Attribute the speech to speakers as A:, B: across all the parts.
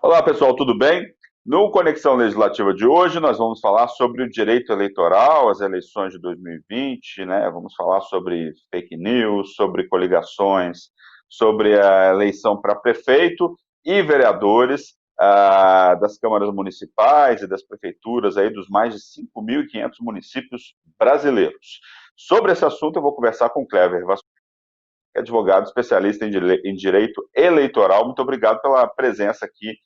A: Olá, pessoal, tudo bem? No Conexão Legislativa de hoje, nós vamos falar sobre o direito eleitoral, as eleições de 2020, né? Vamos falar sobre fake news, sobre coligações, sobre a eleição para prefeito e vereadores das câmaras municipais e das prefeituras aí dos mais de 5.500 municípios brasileiros. Sobre esse assunto, eu vou conversar com o Clever Vasconcelos, advogado especialista em direito eleitoral. Muito obrigado pela presença aqui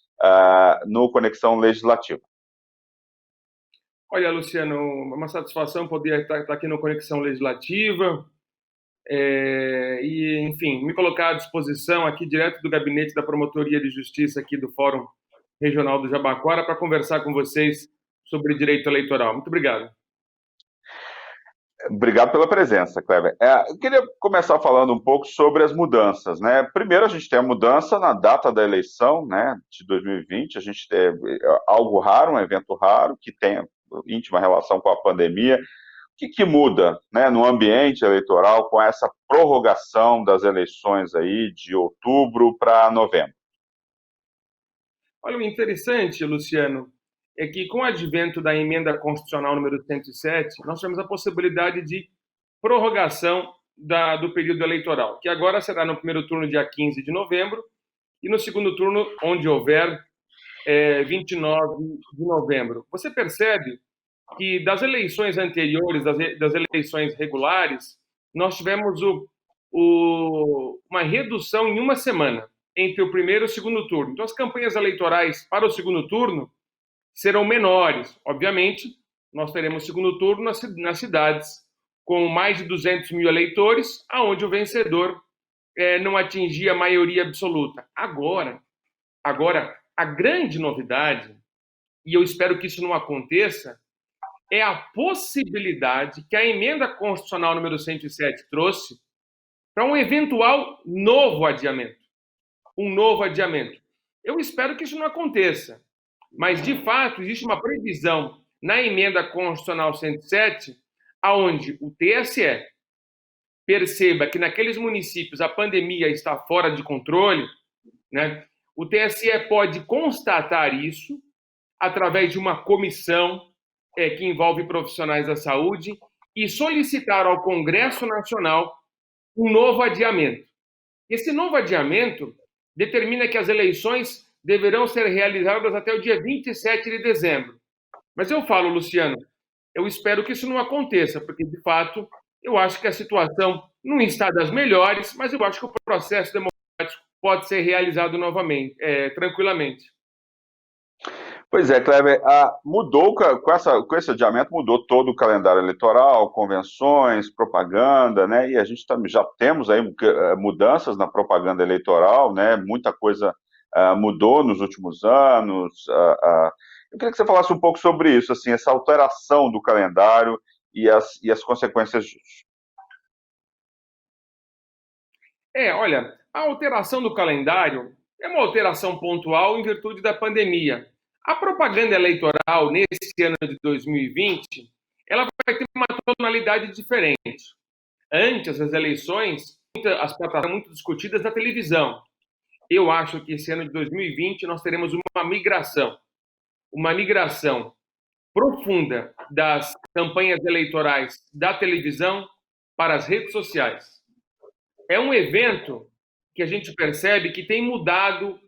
A: no Conexão Legislativa.
B: Olha, Luciano, é uma satisfação poder estar aqui no Conexão Legislativa enfim, me colocar à disposição aqui direto do gabinete da Promotoria de Justiça aqui do Fórum Regional do Jabaquara para conversar com vocês sobre direito eleitoral. Muito obrigado.
A: Obrigado pela presença, Kleber. Eu queria começar falando um pouco sobre as mudanças, né? Primeiro, a gente tem a mudança na data da eleição, né, de 2020. A gente tem algo raro, um evento raro, que tem íntima relação com a pandemia. O que muda, né, no ambiente eleitoral com essa prorrogação das eleições aí de outubro para novembro?
B: Olha, o interessante, Luciano, é que com o advento da emenda constitucional número 107, nós tivemos a possibilidade de prorrogação do período eleitoral, que agora será no primeiro turno, dia 15 de novembro, e no segundo turno, onde houver, 29 de novembro. Você percebe que das eleições anteriores, das eleições regulares, nós tivemos uma redução em uma semana entre o primeiro e o segundo turno. Então, as campanhas eleitorais para o segundo turno serão menores. Obviamente, nós teremos segundo turno nas cidades com mais de 200 mil eleitores, aonde o vencedor não atingia a maioria absoluta. Agora, a grande novidade, e eu espero que isso não aconteça, é a possibilidade que a emenda constitucional número 107 trouxe para um eventual novo adiamento. Um novo adiamento. Eu espero que isso não aconteça, mas, de fato, existe uma previsão na emenda constitucional 107, aonde o TSE perceba que naqueles municípios a pandemia está fora de controle, né? O TSE pode constatar isso através de uma comissão que envolve profissionais da saúde e solicitar ao Congresso Nacional um novo adiamento. Esse novo adiamento determina que as eleições deverão ser realizadas até o dia 27 de dezembro. Mas eu falo, Luciano, eu espero que isso não aconteça, porque, de fato, eu acho que a situação não está das melhores, mas eu acho que o processo democrático pode ser realizado novamente, tranquilamente.
A: Pois é, Kleber, mudou com esse adiamento, mudou todo o calendário eleitoral, convenções, propaganda, né? E a gente já temos aí mudanças na propaganda eleitoral, né? Muita coisa mudou nos últimos anos. Eu queria que você falasse um pouco sobre isso, assim, essa alteração do calendário e as consequências disso.
B: Olha, a alteração do calendário é uma alteração pontual em virtude da pandemia. A propaganda eleitoral nesse ano de 2020, ela vai ter uma tonalidade diferente. Antes das eleições, as plataformas muito discutidas na televisão. Eu acho que esse ano de 2020 nós teremos uma migração profunda das campanhas eleitorais da televisão para as redes sociais. É um evento que a gente percebe que tem mudado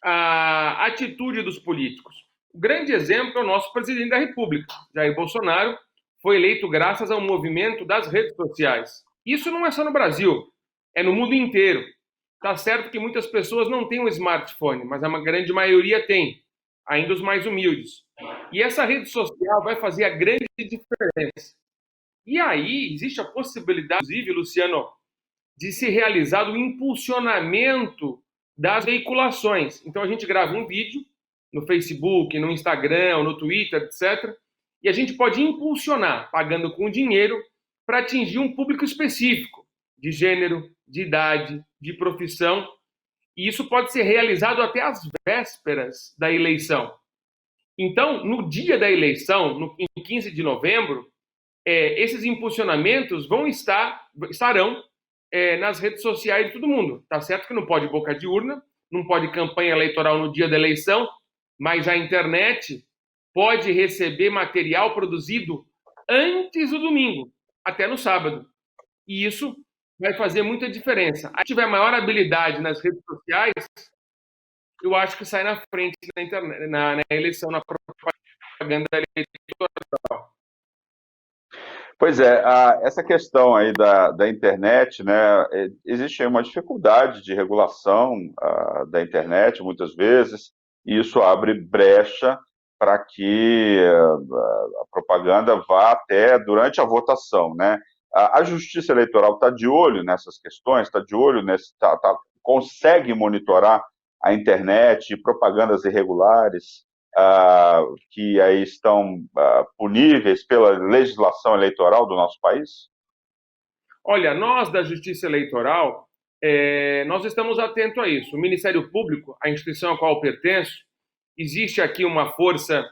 B: a atitude dos políticos. O grande exemplo é o nosso presidente da República, Jair Bolsonaro, foi eleito graças ao movimento das redes sociais. Isso não é só no Brasil, é no mundo inteiro. Tá certo que muitas pessoas não têm um smartphone, mas a grande maioria tem, ainda os mais humildes. E essa rede social vai fazer a grande diferença. E aí existe a possibilidade, inclusive, Luciano, de se realizar o impulsionamento das veiculações. Então a gente grava um vídeo no Facebook, no Instagram, no Twitter, etc. E a gente pode impulsionar, pagando com dinheiro, para atingir um público específico, de gênero, de idade, de profissão. E isso pode ser realizado até às vésperas da eleição. Então, no dia da eleição, em 15 de novembro, esses impulsionamentos estarão nas redes sociais de todo mundo. Tá certo que não pode boca de urna, não pode campanha eleitoral no dia da eleição, mas a internet pode receber material produzido antes do domingo, até no sábado. E isso vai fazer muita diferença. Se tiver maior habilidade nas redes sociais, eu acho que sai na frente na internet, na eleição, na propaganda eleitoral.
A: Pois é, essa questão aí da internet, né, existe aí uma dificuldade de regulação da internet, muitas vezes, e isso abre brecha para que a propaganda vá até durante a votação, né? A Justiça Eleitoral está de olho nessas questões, está de olho consegue monitorar a internet, propagandas irregulares, que aí estão puníveis pela legislação eleitoral do nosso país?
B: Olha, nós da Justiça Eleitoral, nós estamos atentos a isso. O Ministério Público, a instituição a qual eu pertenço, existe aqui uma força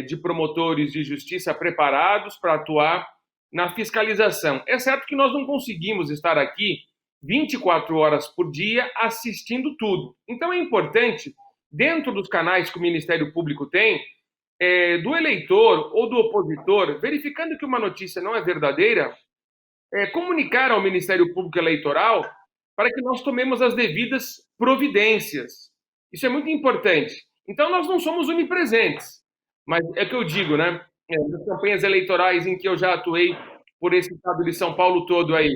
B: de promotores de justiça preparados para atuar na fiscalização. É certo que nós não conseguimos estar aqui 24 horas por dia assistindo tudo. Então é importante, dentro dos canais que o Ministério Público tem, do eleitor ou do opositor, verificando que uma notícia não é verdadeira, comunicar ao Ministério Público Eleitoral para que nós tomemos as devidas providências. Isso é muito importante. Então, nós não somos onipresentes, mas é que eu digo, né? Nas campanhas eleitorais em que eu já atuei por esse estado de São Paulo todo aí,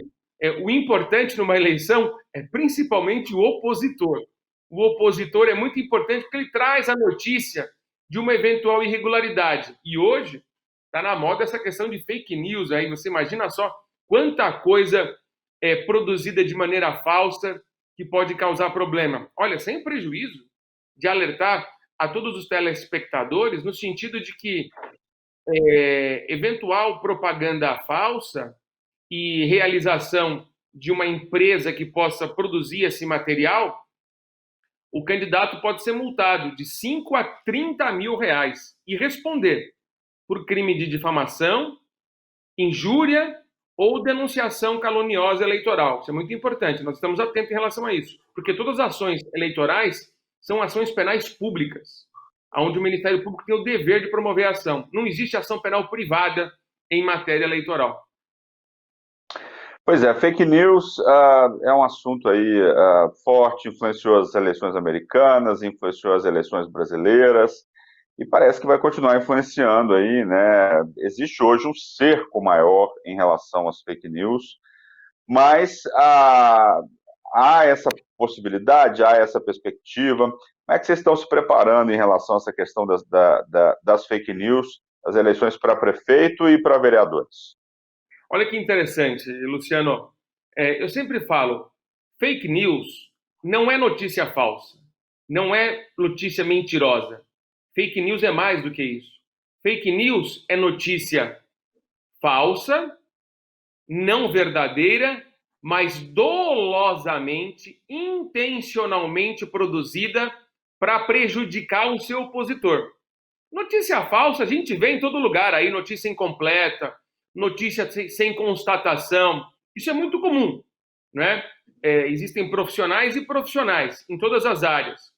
B: o importante numa eleição é principalmente o opositor. O opositor é muito importante porque ele traz a notícia de uma eventual irregularidade. E hoje está na moda essa questão de fake news aí. Você imagina só quanta coisa é produzida de maneira falsa que pode causar problema. Olha, sem prejuízo de alertar a todos os telespectadores no sentido de que eventual propaganda falsa e realização de uma empresa que possa produzir esse material, o candidato pode ser multado de 5 a 30 mil reais e responder por crime de difamação, injúria ou denunciação caluniosa eleitoral. Isso é muito importante, nós estamos atentos em relação a isso, porque todas as ações eleitorais são ações penais públicas, onde o Ministério Público tem o dever de promover a ação. Não existe ação penal privada em matéria eleitoral.
A: Pois é, fake news é um assunto aí forte, influenciou as eleições americanas, influenciou as eleições brasileiras, e parece que vai continuar influenciando aí, né? Existe hoje um cerco maior em relação às fake news, mas há essa possibilidade, há essa perspectiva. Como é que vocês estão se preparando em relação a essa questão das fake news, das eleições para prefeito e para vereadores?
B: Olha que interessante, Luciano. Eu sempre falo, fake news não é notícia falsa, não é notícia mentirosa. Fake news é mais do que isso. Fake news é notícia falsa, não verdadeira, mas dolosamente, intencionalmente produzida para prejudicar o seu opositor. Notícia falsa a gente vê em todo lugar aí, notícia incompleta, notícia sem constatação. Isso é muito comum, né? Existem profissionais e profissionais em todas as áreas.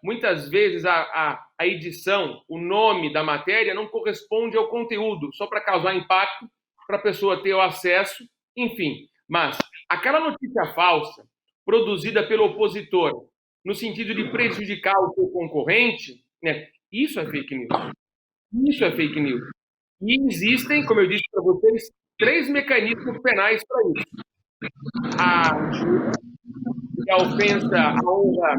B: Muitas vezes a edição, o nome da matéria não corresponde ao conteúdo, só para causar impacto, para a pessoa ter o acesso, enfim. Mas aquela notícia falsa, produzida pelo opositor, no sentido de prejudicar o seu concorrente, né, isso é fake news. Isso é fake news. E existem, como eu disse para vocês, 3 mecanismos penais para isso. A injúria, que é a ofensa à honra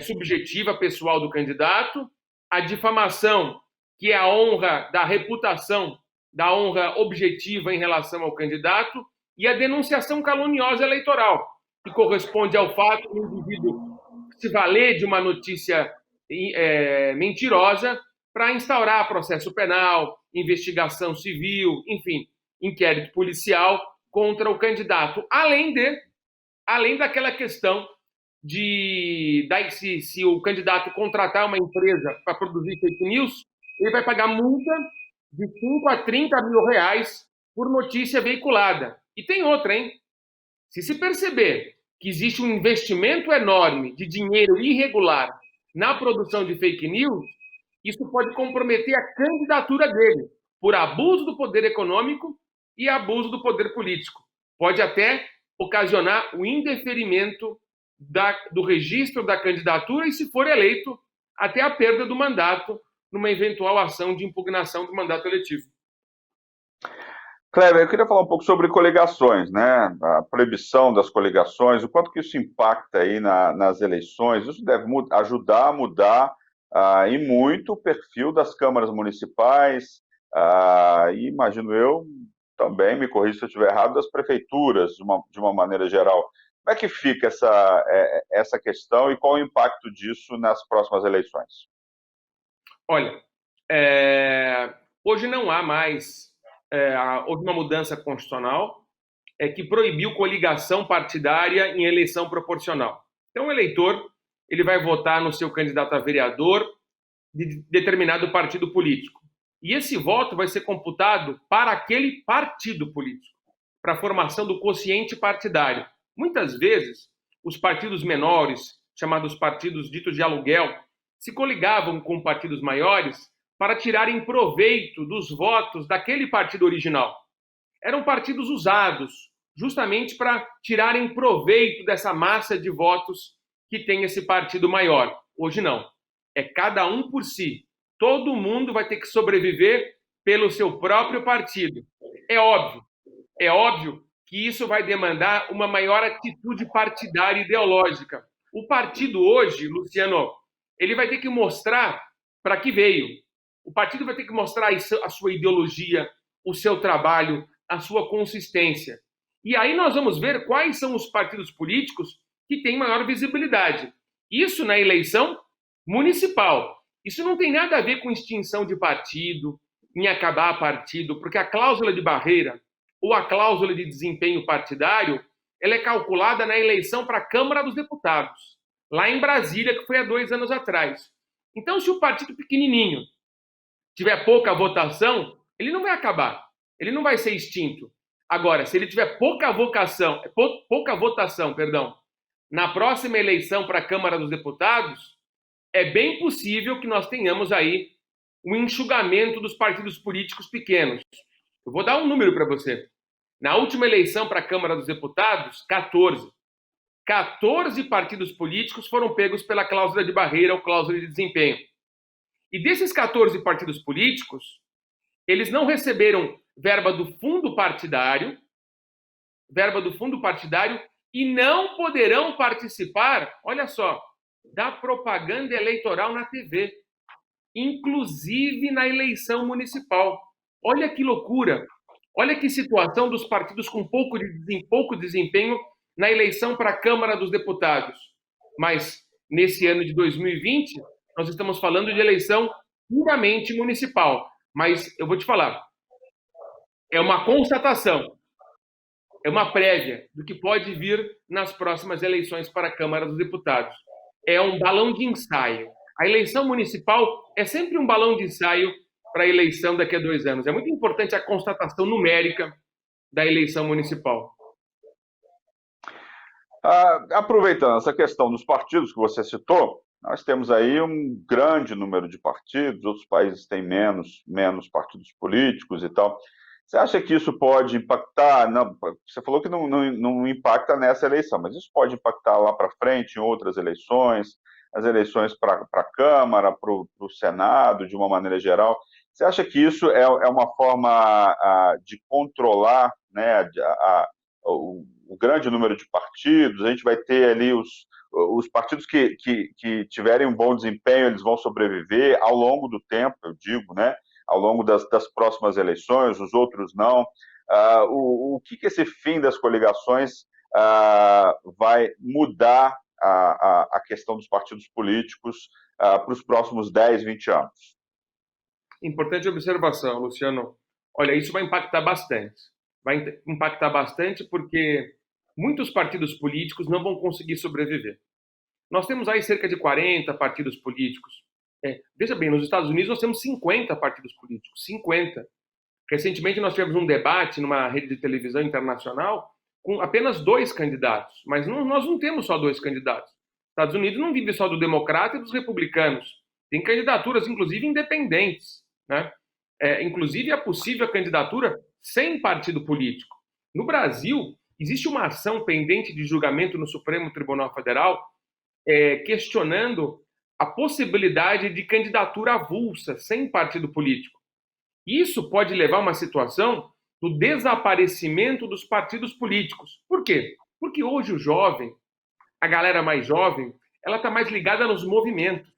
B: subjetiva pessoal do candidato, a difamação, que é a honra da reputação, da honra objetiva em relação ao candidato, e a denunciação caluniosa eleitoral, que corresponde ao fato do indivíduo se valer de uma notícia mentirosa para instaurar processo penal, investigação civil, enfim, inquérito policial contra o candidato, além daquela questão se o candidato contratar uma empresa para produzir fake news, ele vai pagar multa de 5 a 30 mil reais por notícia veiculada. E tem outra, hein? Se perceber que existe um investimento enorme de dinheiro irregular na produção de fake news, isso pode comprometer a candidatura dele por abuso do poder econômico e abuso do poder político. Pode até ocasionar o indeferimento do registro da candidatura e, se for eleito, até a perda do mandato numa eventual ação de impugnação do mandato eletivo.
A: Kleber, eu queria falar um pouco sobre coligações, né? A proibição das coligações, o quanto que isso impacta aí nas eleições, isso deve ajudar a mudar e muito o perfil das câmaras municipais, e imagino eu também, me corrija se eu estiver errado, das prefeituras, de uma maneira geral. Como é que fica essa questão e qual o impacto disso nas próximas eleições?
B: Olha, hoje não há mais, houve uma mudança constitucional que proibiu coligação partidária em eleição proporcional. Então, o eleitor ele vai votar no seu candidato a vereador de determinado partido político. E esse voto vai ser computado para aquele partido político, para a formação do quociente partidário. Muitas vezes, os partidos menores, chamados partidos ditos de aluguel, se coligavam com partidos maiores para tirarem proveito dos votos daquele partido original. Eram partidos usados, justamente para tirarem proveito dessa massa de votos que tem esse partido maior. Hoje não. É cada um por si. Todo mundo vai ter que sobreviver pelo seu próprio partido. É óbvio que isso vai demandar uma maior atitude partidária e ideológica. O partido hoje, Luciano, ele vai ter que mostrar para que veio. O partido vai ter que mostrar a sua ideologia, o seu trabalho, a sua consistência. E aí nós vamos ver quais são os partidos políticos que têm maior visibilidade. Isso na eleição municipal. Isso não tem nada a ver com extinção de partido, em acabar partido, porque a cláusula de barreira ou a cláusula de desempenho partidário, ela é calculada na eleição para a Câmara dos Deputados, lá em Brasília, que foi há 2 anos atrás. Então, se o partido pequenininho tiver pouca votação, ele não vai acabar, ele não vai ser extinto. Agora, se ele tiver pouca votação, na próxima eleição para a Câmara dos Deputados, é bem possível que nós tenhamos aí um enxugamento dos partidos políticos pequenos. Eu vou dar um número para você. Na última eleição para a Câmara dos Deputados, 14 partidos políticos foram pegos pela cláusula de barreira ou cláusula de desempenho. E desses 14 partidos políticos, eles não receberam verba do fundo partidário e não poderão participar, olha só, da propaganda eleitoral na TV, inclusive na eleição municipal. Olha que loucura, olha que situação dos partidos com pouco desempenho na eleição para a Câmara dos Deputados. Mas, nesse ano de 2020, nós estamos falando de eleição puramente municipal. Mas eu vou te falar, é uma constatação, é uma prévia do que pode vir nas próximas eleições para a Câmara dos Deputados. É um balão de ensaio. A eleição municipal é sempre um balão de ensaio para a eleição daqui a 2 anos. É muito importante a constatação numérica da eleição municipal.
A: Aproveitando essa questão dos partidos que você citou, nós temos aí um grande número de partidos, outros países têm menos partidos políticos e tal. Você acha que isso pode impactar? Não, você falou que não impacta nessa eleição, mas isso pode impactar lá para frente em outras eleições, as eleições para a Câmara, para o Senado, de uma maneira geral. Você acha que isso é uma forma de controlar, né, o grande número de partidos? A gente vai ter ali os partidos que tiverem um bom desempenho, eles vão sobreviver ao longo do tempo, eu digo, né? Ao longo das próximas eleições, os outros não. O que esse fim das coligações vai mudar a questão dos partidos políticos para os próximos 10, 20 anos?
B: Importante observação, Luciano. Olha, isso vai impactar bastante. Vai impactar bastante porque muitos partidos políticos não vão conseguir sobreviver. Nós temos aí cerca de 40 partidos políticos. Veja bem, nos Estados Unidos nós temos 50 partidos políticos, 50. Recentemente nós tivemos um debate numa rede de televisão internacional com apenas 2 candidatos, mas nós não temos só 2 candidatos. Estados Unidos não vive só do democrata e dos republicanos. Tem candidaturas, inclusive, independentes, né? Inclusive, é possível a candidatura sem partido político. No Brasil, existe uma ação pendente de julgamento no Supremo Tribunal Federal questionando a possibilidade de candidatura avulsa, sem partido político. Isso pode levar a uma situação do desaparecimento dos partidos políticos. Por quê? Porque hoje o jovem, a galera mais jovem, ela está mais ligada nos movimentos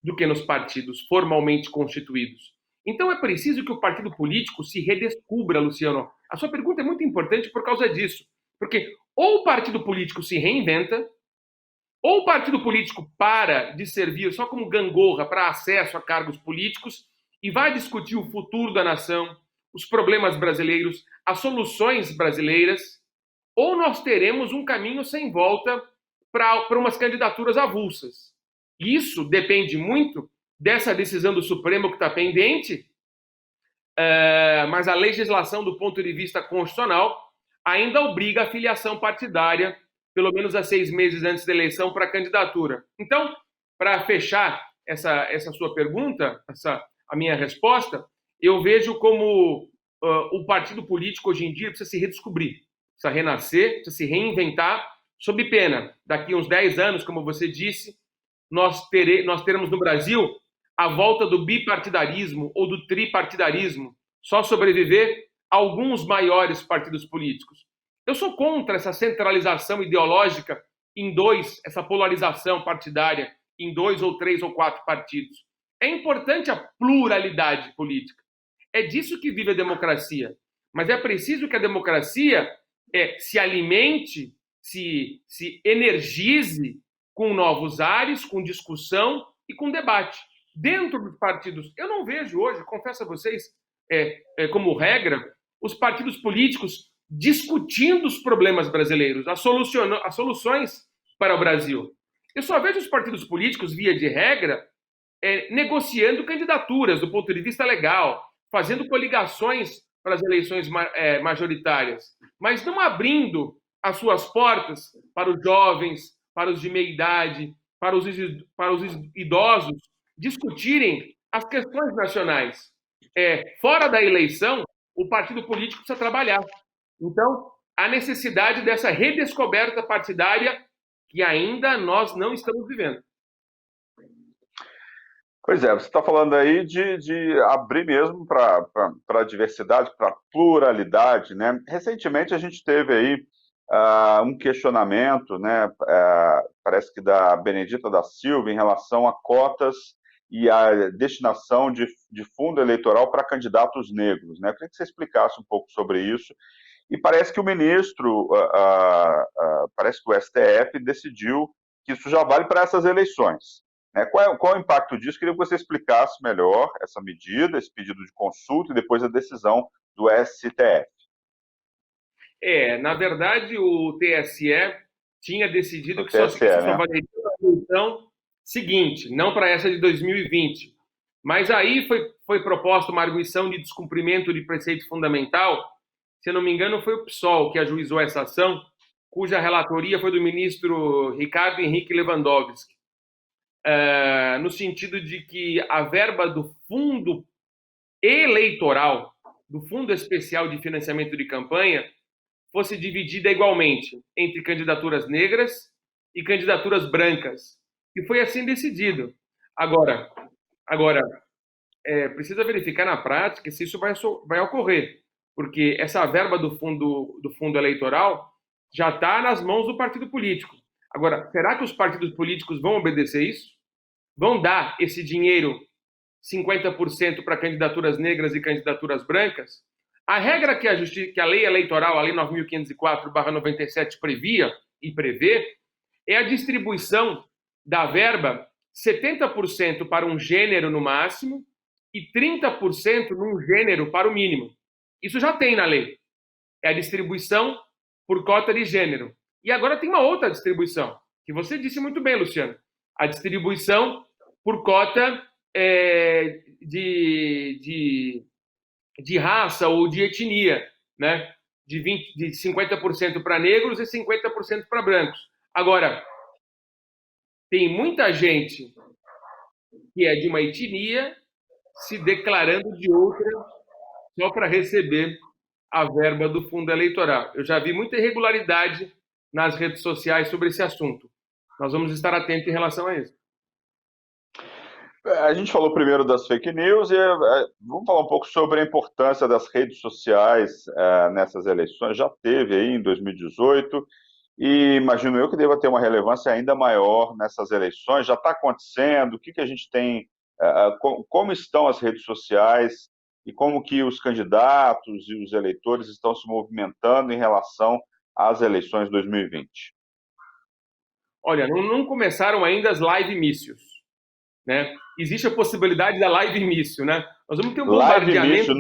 B: do que nos partidos formalmente constituídos. Então é preciso que o partido político se redescubra, Luciano. A sua pergunta é muito importante por causa disso. Porque ou o partido político se reinventa, ou o partido político para de servir só como gangorra para acesso a cargos políticos e vai discutir o futuro da nação, os problemas brasileiros, as soluções brasileiras, ou nós teremos um caminho sem volta para umas candidaturas avulsas. Isso depende muito dessa decisão do Supremo que está pendente, mas a legislação, do ponto de vista constitucional, ainda obriga a filiação partidária, pelo menos a 6 meses antes da eleição, para a candidatura. Então, para fechar essa sua pergunta, a minha resposta, eu vejo como o partido político hoje em dia precisa se redescobrir, precisa renascer, precisa se reinventar, sob pena, daqui uns 10 anos, como você disse, nós teremos no Brasil a volta do bipartidarismo ou do tripartidarismo, só sobreviver alguns maiores partidos políticos. Eu sou contra essa centralização ideológica em dois, essa polarização partidária em 2 ou 3 ou 4 partidos. É importante a pluralidade política. É disso que vive a democracia. Mas é preciso que a democracia se alimente, se energize com novos ares, com discussão e com debate. Dentro dos partidos, eu não vejo hoje, confesso a vocês, como regra, os partidos políticos discutindo os problemas brasileiros, as soluções para o Brasil. Eu só vejo os partidos políticos, via de regra, negociando candidaturas do ponto de vista legal, fazendo coligações para as eleições majoritárias, mas não abrindo as suas portas para os jovens, para os de meia idade, para os idosos, discutirem as questões nacionais. Fora da eleição, o partido político precisa trabalhar. Então, a necessidade dessa redescoberta partidária que ainda nós não estamos vivendo.
A: Pois é, você está falando aí de abrir mesmo para a diversidade, para a pluralidade, né? Recentemente a gente teve aí um questionamento, né? Parece que da Benedita da Silva, em relação a cotas e a destinação de fundo eleitoral para candidatos negros, né? Eu queria que você explicasse um pouco sobre isso. E parece que o ministro, parece que o STF decidiu que isso já vale para essas eleições. Qual é o impacto disso? Queria que você explicasse melhor essa medida, esse pedido de consulta e depois a decisão do STF.
B: Na verdade, o TSE tinha decidido que só valeria para a eleição seguinte, não para essa de 2020. Mas aí foi proposta uma arguição de descumprimento de preceito fundamental. Se eu não me engano, foi o PSOL que ajuizou essa ação, cuja relatoria foi do ministro Ricardo Henrique Lewandowski, no sentido de que a verba do fundo eleitoral, do Fundo Especial de Financiamento de Campanha, fosse dividida igualmente entre candidaturas negras e candidaturas brancas. E foi assim decidido. Agora precisa verificar na prática se isso vai ocorrer, porque essa verba do fundo eleitoral já está nas mãos do partido político. Agora, será que os partidos políticos vão obedecer isso? Vão dar esse dinheiro, 50% para candidaturas negras e candidaturas brancas? A regra que a lei eleitoral, a lei 9.504/97, previa e prevê é a distribuição da verba 70% para um gênero no máximo e 30% num gênero para o mínimo. Isso já tem na lei. É a distribuição por cota de gênero. E agora tem uma outra distribuição, que você disse muito bem, Luciano. A distribuição por cota de raça ou de etnia, né? De 50% para negros e 50% para brancos. Agora, tem muita gente que é de uma etnia se declarando de outra só para receber a verba do fundo eleitoral. Eu já vi muita irregularidade nas redes sociais sobre esse assunto. Nós vamos estar atentos em relação a isso.
A: A gente falou primeiro das fake news e vamos falar um pouco sobre a importância das redes sociais nessas eleições. Já teve aí em 2018 e imagino eu que deva ter uma relevância ainda maior nessas eleições. Já está acontecendo? O que que a gente tem? Como estão as redes sociais e como que os candidatos e os eleitores estão se movimentando em relação às eleições de 2020?
B: Olha, não começaram ainda as live mícios, né? Existe a possibilidade da live mício, né? Nós vamos ter um bombardeamento.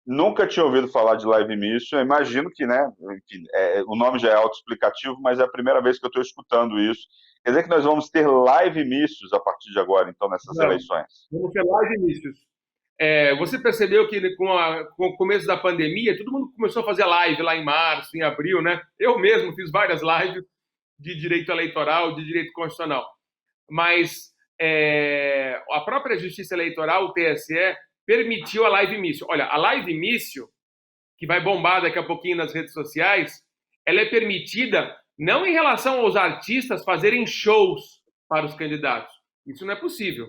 A: Nunca tinha ouvido falar de live mício. Eu imagino que, né? Enfim, o nome já é autoexplicativo, mas é a primeira vez que eu estou escutando isso. Quer dizer que nós vamos ter live mícios a partir de agora, então, nessas eleições?
B: Vamos ter live mícios. Você percebeu que com o começo da pandemia, todo mundo começou a fazer live lá em março, em abril, né? Eu mesmo fiz várias lives de direito eleitoral, de direito constitucional. Mas a própria Justiça Eleitoral, o TSE, permitiu a live mício. Olha, a live mício, que vai bombar daqui a pouquinho nas redes sociais, ela é permitida não em relação aos artistas fazerem shows para os candidatos. Isso não é possível.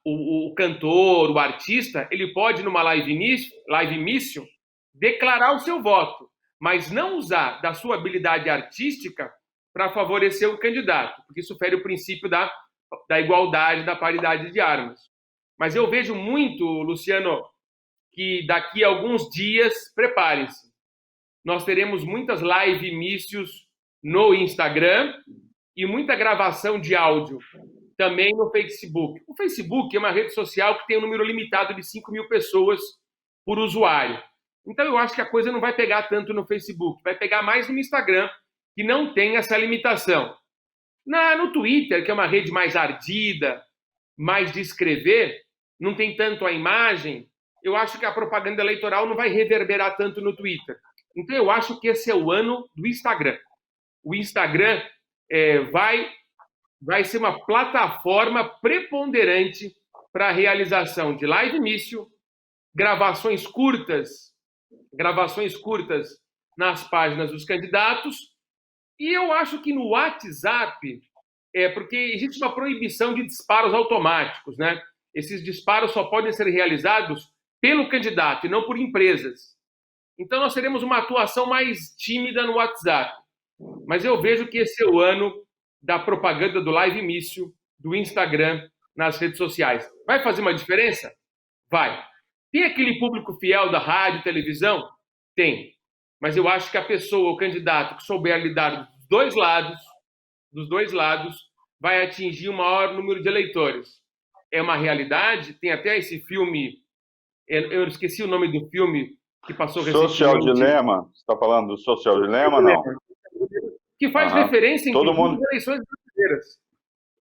B: O cantor, o artista, ele pode, numa live mício, declarar o seu voto, mas não usar da sua habilidade artística para favorecer o candidato, porque isso fere o princípio da igualdade, da paridade de armas. Mas eu vejo muito, Luciano, que daqui a alguns dias, preparem-se, nós teremos muitas live mícios no Instagram e muita gravação de áudio também no Facebook. O Facebook é uma rede social que tem um número limitado de 5.000 pessoas por usuário. Então eu acho que a coisa não vai pegar tanto no Facebook, vai pegar mais no Instagram, que não tem essa limitação. No Twitter, que é uma rede mais ardida, mais de escrever, não tem tanto a imagem, eu acho que a propaganda eleitoral não vai reverberar tanto no Twitter. Então eu acho que esse é o ano do Instagram. O Instagram vai ser uma plataforma preponderante para a realização de live mício, gravações curtas nas páginas dos candidatos. E eu acho que no WhatsApp, porque existe uma proibição de disparos automáticos, né? Esses disparos só podem ser realizados pelo candidato e não por empresas. Então nós teremos uma atuação mais tímida no WhatsApp. Mas eu vejo que esse é o ano da propaganda do live mício, do Instagram, nas redes sociais. Vai fazer uma diferença? Vai. Tem aquele público fiel da rádio, televisão? Tem. Mas eu acho que a pessoa, o candidato que souber lidar dos dois lados, vai atingir o maior número de eleitores. É uma realidade, tem até esse filme, eu esqueci o nome do filme que passou recentemente.
A: Social Dilema, você está falando do Social Dilema, não?
B: Que faz referência, inclusive, às eleições brasileiras.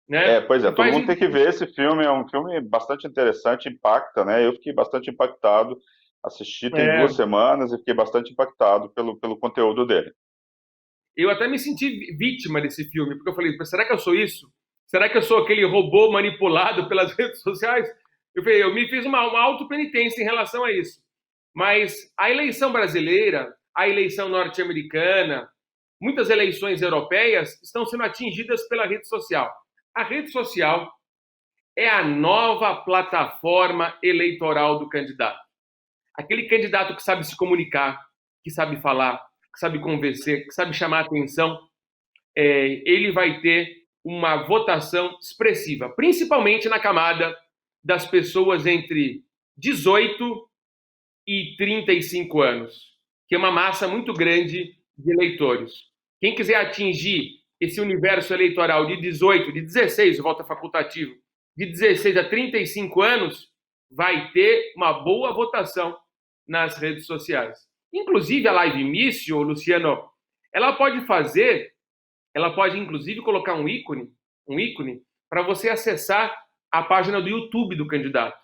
B: Né?
A: Pois é, todo mundo tem que ver esse filme, é um filme bastante interessante, impacta, né? Eu fiquei bastante impactado, assisti tem 2 semanas e fiquei bastante impactado pelo conteúdo dele.
B: Eu até me senti vítima desse filme, porque eu falei, será que eu sou isso? Será que eu sou aquele robô manipulado pelas redes sociais? Eu me fiz uma autopenitência em relação a isso. Mas a eleição brasileira, a eleição norte-americana, muitas eleições europeias estão sendo atingidas pela rede social. A rede social é a nova plataforma eleitoral do candidato. Aquele candidato que sabe se comunicar, que sabe falar, que sabe convencer, que sabe chamar a atenção, ele vai ter uma votação expressiva, principalmente na camada das pessoas entre 18 e 35 anos, que é uma massa muito grande de eleitores. Quem quiser atingir esse universo eleitoral de 18, de 16, voto facultativo, de 16 a 35 anos, vai ter uma boa votação nas redes sociais. Inclusive, a live mício, Luciano, ela pode inclusive colocar um ícone para você acessar a página do YouTube do candidato.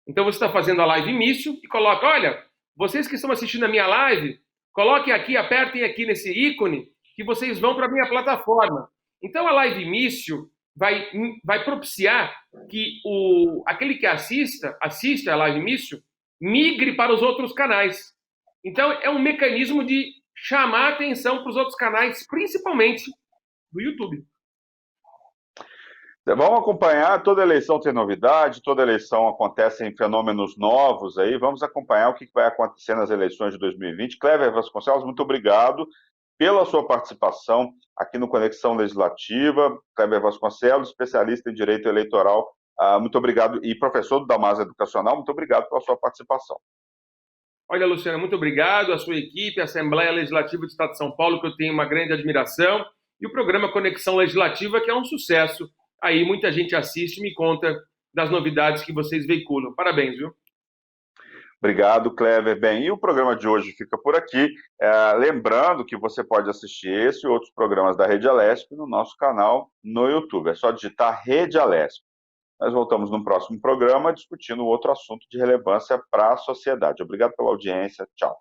B: Então, você está fazendo a live mício e coloca, olha, vocês que estão assistindo a minha live, coloquem aqui, apertem aqui nesse ícone que vocês vão para a minha plataforma. Então, a live mício vai propiciar que aquele que assiste a live mício, migre para os outros canais. Então, é um mecanismo de chamar a atenção para os outros canais, principalmente do YouTube.
A: Vamos acompanhar, toda eleição tem novidade, toda eleição acontecem fenômenos novos aí, vamos acompanhar o que vai acontecer nas eleições de 2020. Cléber Vasconcelos, muito obrigado pela sua participação aqui no Conexão Legislativa. Cléber Vasconcelos, especialista em Direito Eleitoral, muito obrigado, e professor do Damasa Educacional, muito obrigado pela sua participação.
B: Olha, Luciano, muito obrigado, a sua equipe, a Assembleia Legislativa do Estado de São Paulo, que eu tenho uma grande admiração, e o programa Conexão Legislativa, que é um sucesso. Aí muita gente assiste e me conta das novidades que vocês veiculam. Parabéns, viu?
A: Obrigado, Cléber. Bem, e o programa de hoje fica por aqui. Lembrando que você pode assistir esse e outros programas da Rede Alesp no nosso canal no YouTube. É só digitar Rede Alesp. Nós voltamos no próximo programa discutindo outro assunto de relevância para a sociedade. Obrigado pela audiência. Tchau.